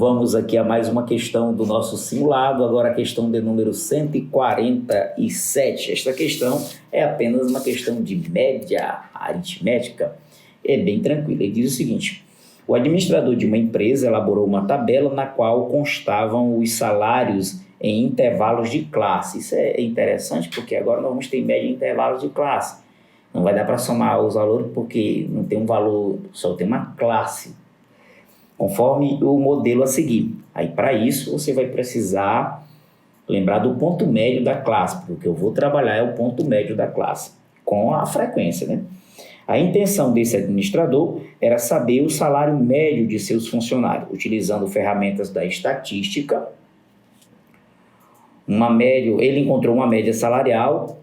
Vamos aqui a mais uma questão do nosso simulado, agora a questão de número 147. Esta questão é apenas uma questão de média aritmética, é bem tranquila. Ele diz o seguinte: o administrador de uma empresa elaborou uma tabela na qual constavam os salários em intervalos de classe. Isso é interessante porque agora nós vamos ter média em intervalos de classe. Não vai dar para somar os valores porque não tem um valor, só tem uma classe, conforme o modelo a seguir. Aí, para isso, você vai precisar lembrar do ponto médio da classe, porque o que eu vou trabalhar é o ponto médio da classe, com a frequência, né? A intenção desse administrador era saber o salário médio de seus funcionários, utilizando ferramentas da estatística. Ele encontrou uma média salarial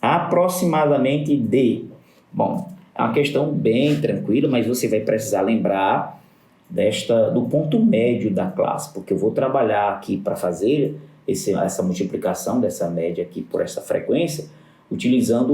aproximadamente de... Bom, é uma questão bem tranquila, mas você vai precisar lembrar do ponto médio da classe, porque eu vou trabalhar aqui para fazer essa multiplicação dessa média aqui por essa frequência, utilizando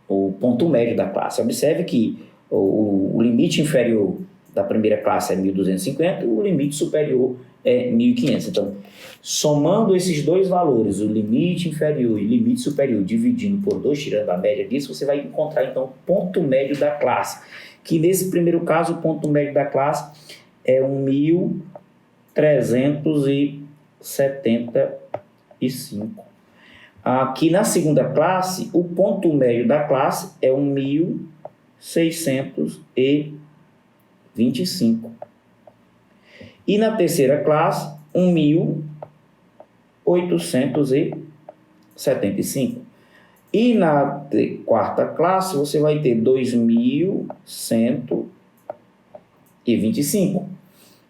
o ponto médio da classe. Observe que o limite inferior da primeira classe é 1.250 e o limite superior é 1.500. Então, somando esses dois valores, o limite inferior e o limite superior, dividindo por 2, tirando a média disso, você vai encontrar, então, o ponto médio da classe, que nesse primeiro caso, o ponto médio da classe é 1.375. Aqui na segunda classe, o ponto médio da classe é 1.625. E na terceira classe, 1.875. E na quarta classe, você vai ter 2.125.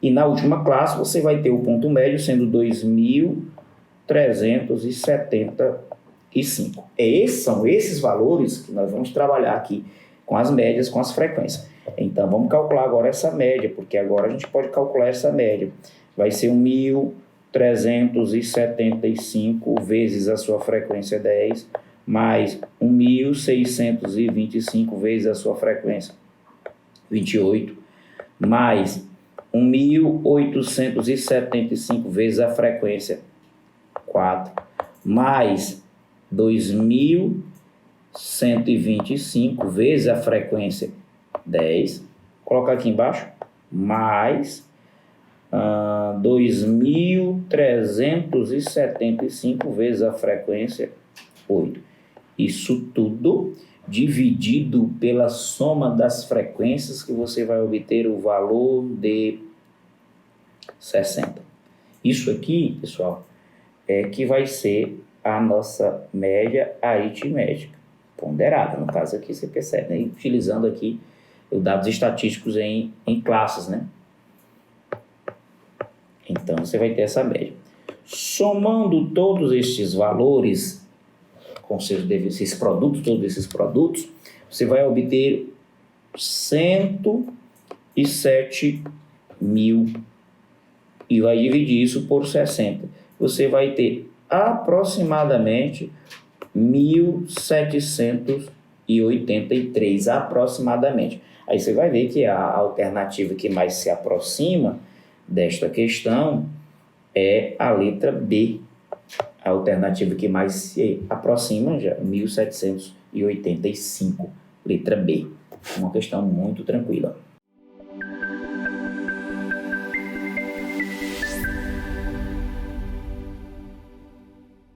E na última classe, você vai ter o ponto médio sendo 2.375. São esses valores que nós vamos trabalhar aqui com as médias, com as frequências. Então, vamos calcular agora essa média, porque agora a gente pode calcular essa média. Vai ser 1.375 vezes a sua frequência 10, mais 1.625 vezes a sua frequência 28, mais 1.875 vezes a frequência 4, mais 2.125 vezes a frequência 10, colocar aqui embaixo, mais 2.375 vezes a frequência 8. Isso tudo dividido pela soma das frequências, que você vai obter o valor de 60. Isso aqui, pessoal, é que vai ser a nossa média aritmética ponderada. No caso aqui, você percebe, né? Utilizando aqui os dados estatísticos em classes, né? Então, você vai ter essa média. Somando todos estes valores, com esses produtos, todos esses produtos, você vai obter 107 mil e vai dividir isso por 60. Você vai ter aproximadamente 1.783, aproximadamente. Aí você vai ver que a alternativa que mais se aproxima desta questão é a letra B. A alternativa que mais se aproxima já 1.785, letra B. Uma questão muito tranquila.